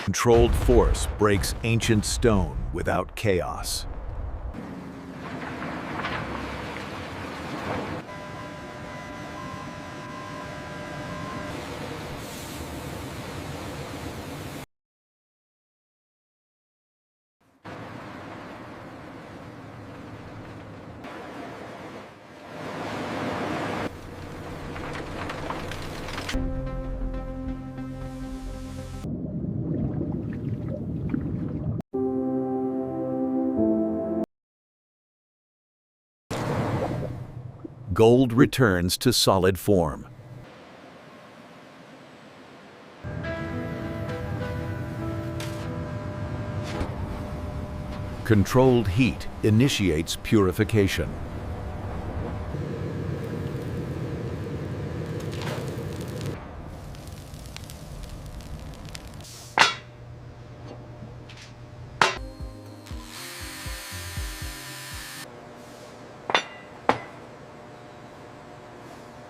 Controlled force breaks ancient stone without chaos. Gold returns to solid form. Controlled heat initiates purification.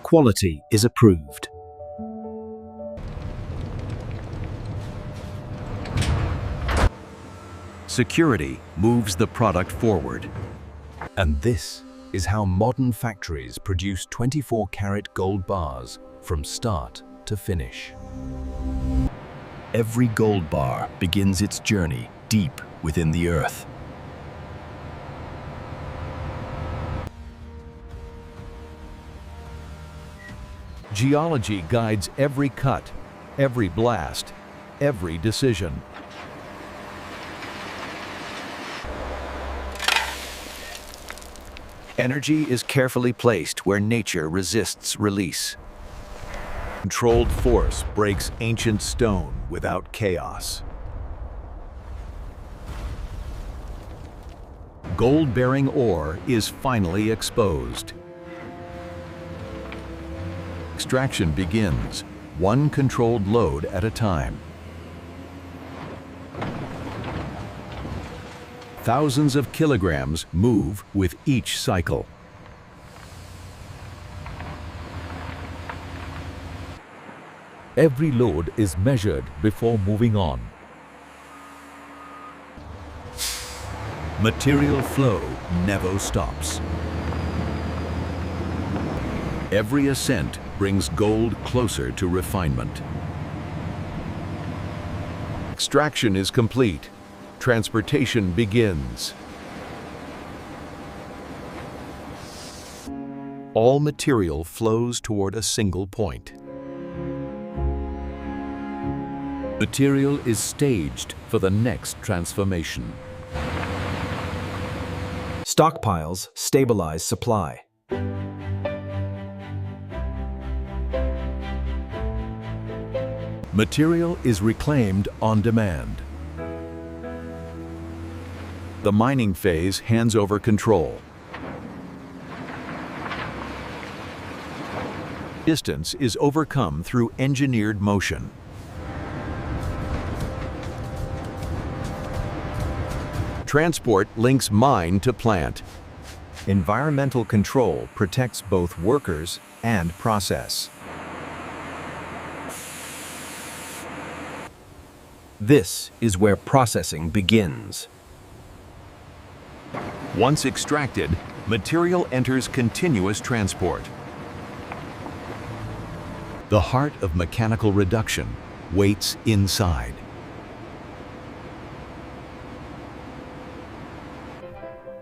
Quality is approved. Security moves the product forward. And this is how modern factories produce 24-karat gold bars from start to finish. Every gold bar begins its journey deep within the earth. Geology guides every cut, every blast, every decision. Energy is carefully placed where nature resists release. Controlled force breaks ancient stone without chaos. Gold-bearing ore is finally exposed. Extraction begins, one controlled load at a time. Thousands of kilograms move with each cycle. Every load is measured before moving on. Material flow never stops. Every ascent brings gold closer to refinement. Extraction is complete. Transportation begins. All material flows toward a single point. Material is staged for the next transformation. Stockpiles stabilize supply. Material is reclaimed on demand. The mining phase hands over control. Distance is overcome through engineered motion. Transport links mine to plant. Environmental control protects both workers and process. This is where processing begins. Once extracted, material enters continuous transport. The heart of mechanical reduction waits inside.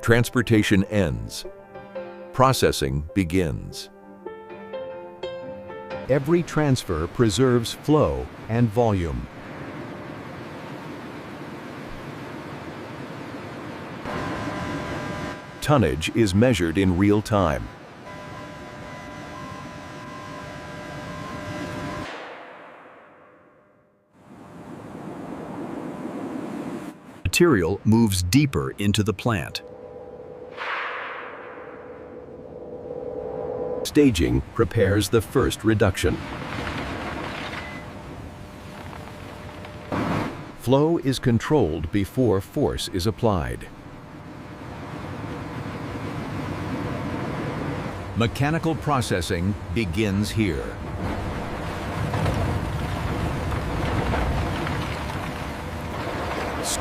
Transportation ends. Processing begins. Every transfer preserves flow and volume. Tonnage is measured in real time. Material moves deeper into the plant. Staging prepares the first reduction. Flow is controlled before force is applied. Mechanical processing begins here.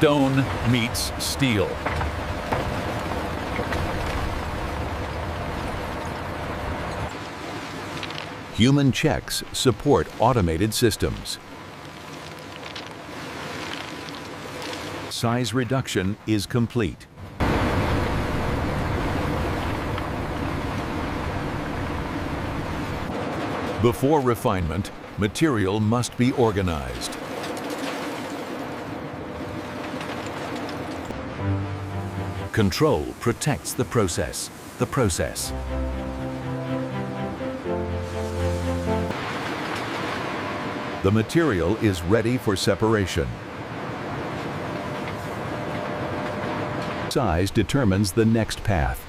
Stone meets steel. Human checks support automated systems. Size reduction is complete. Before refinement, material must be organized. Control protects the process. The material is ready for separation. Size determines the next path.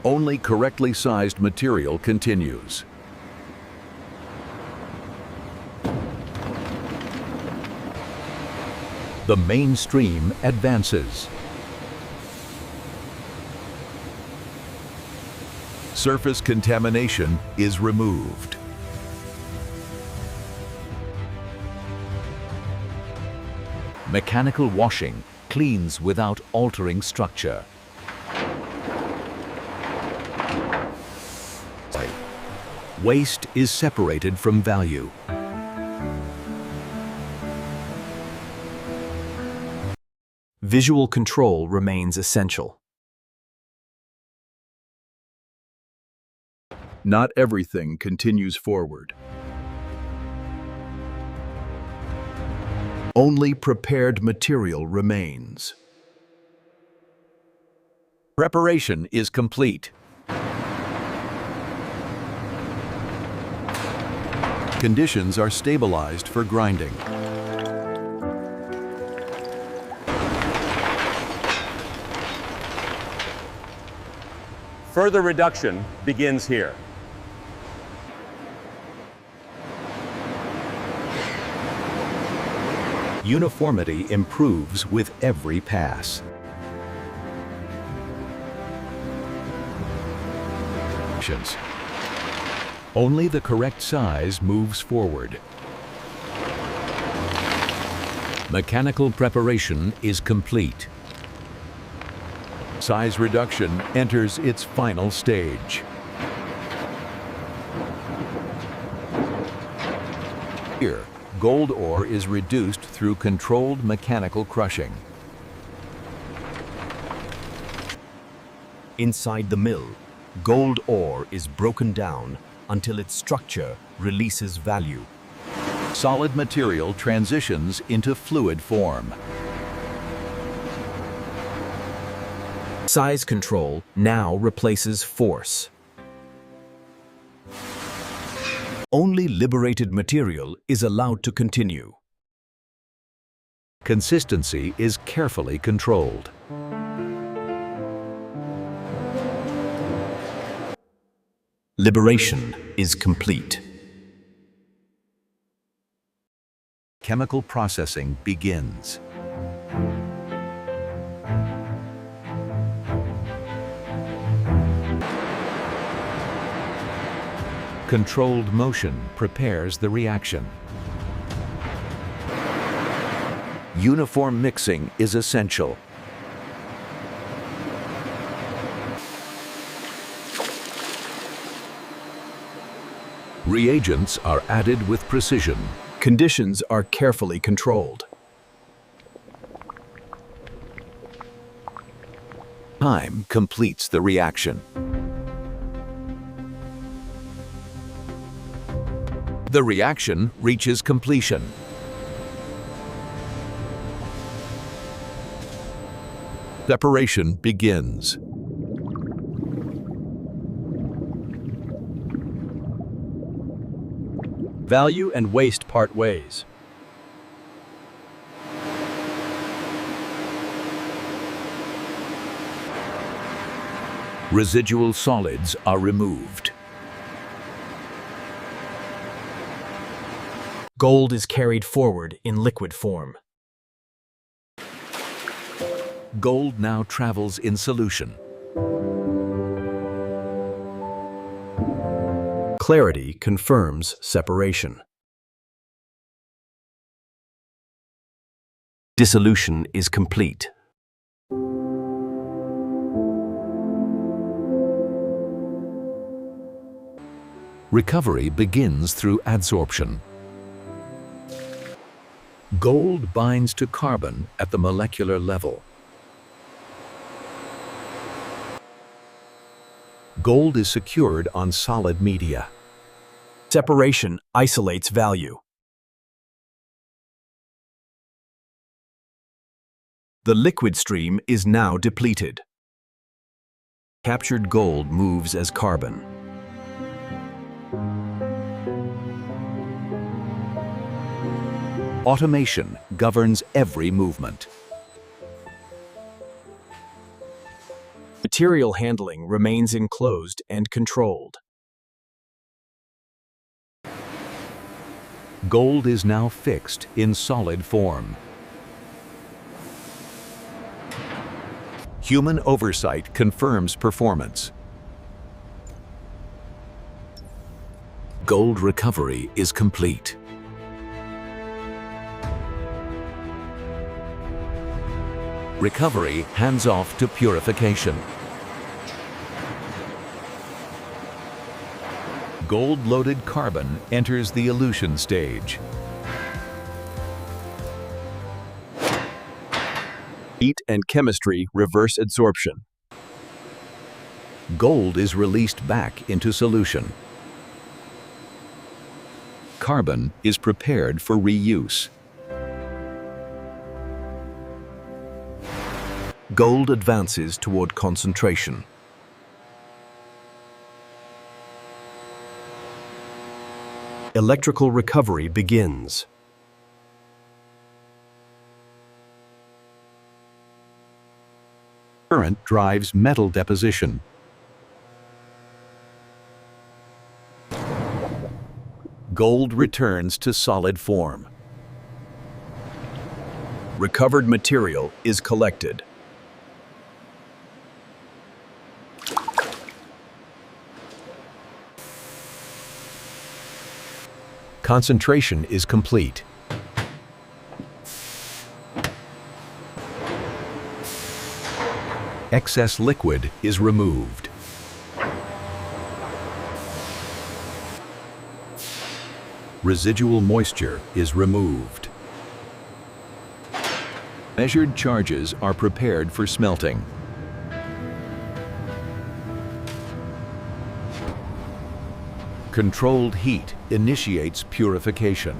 Only correctly sized material continues. The mainstream advances. Surface contamination is removed. Mechanical washing cleans without altering structure. Waste is separated from value. Visual control remains essential. Not everything continues forward. Only prepared material remains. Preparation is complete. Conditions are stabilized for grinding. Further reduction begins here. Uniformity improves with every pass. Only the correct size moves forward. Mechanical preparation is complete. Size reduction enters its final stage. Here, gold ore is reduced through controlled mechanical crushing. Inside the mill, gold ore is broken down until its structure releases value. Solid material transitions into fluid form. Size control now replaces force. Only liberated material is allowed to continue. Consistency is carefully controlled. Liberation is complete. Chemical processing begins. Controlled motion prepares the reaction. Uniform mixing is essential. Reagents are added with precision. Conditions are carefully controlled. Time completes the reaction. The reaction reaches completion. Separation begins. Value and waste part ways. Residual solids are removed. Gold is carried forward in liquid form. Gold now travels in solution. Clarity confirms separation. Dissolution is complete. Recovery begins through adsorption. Gold binds to carbon at the molecular level. Gold is secured on solid media. Separation isolates value. The liquid stream is now depleted. Captured gold moves as carbon. Automation governs every movement. Material handling remains enclosed and controlled. Gold is now fixed in solid form. Human oversight confirms performance. Gold recovery is complete. Recovery hands off to purification. Gold-loaded carbon enters the elution stage. Heat and chemistry reverse adsorption. Gold is released back into solution. Carbon is prepared for reuse. Gold advances toward concentration. Electrical recovery begins. Current drives metal deposition. Gold returns to solid form. Recovered material is collected. Concentration is complete. Excess liquid is removed. Residual moisture is removed. Measured charges are prepared for smelting. Controlled heat initiates purification.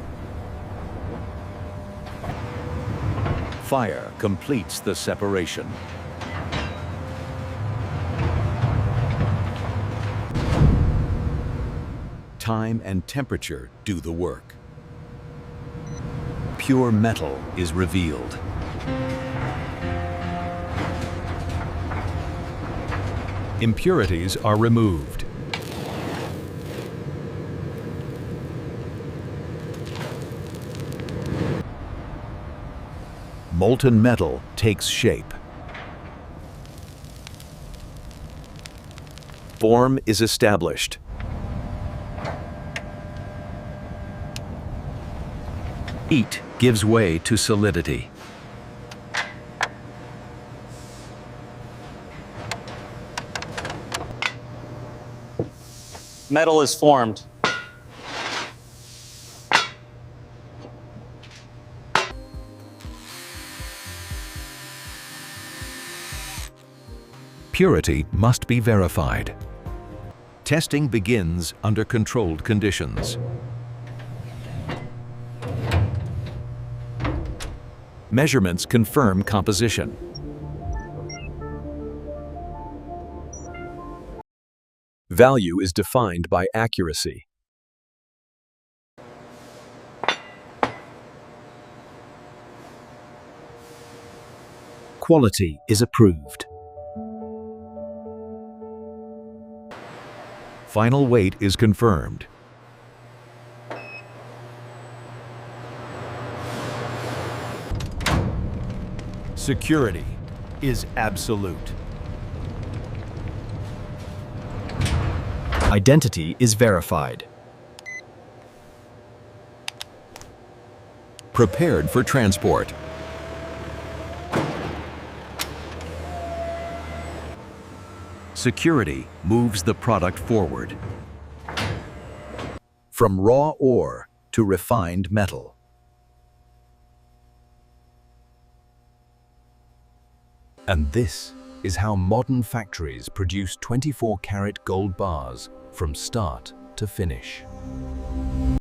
Fire completes the separation. Time and temperature do the work. Pure metal is revealed. Impurities are removed. Molten metal takes shape. Form is established. Heat gives way to solidity. Metal is formed. Purity must be verified. Testing begins under controlled conditions. Measurements confirm composition. Value is defined by accuracy. Quality is approved. Final weight is confirmed. Security is absolute. Identity is verified. Prepared for transport. Security moves the product forward. From raw ore to refined metal. And this is how modern factories produce 24-karat gold bars from start to finish.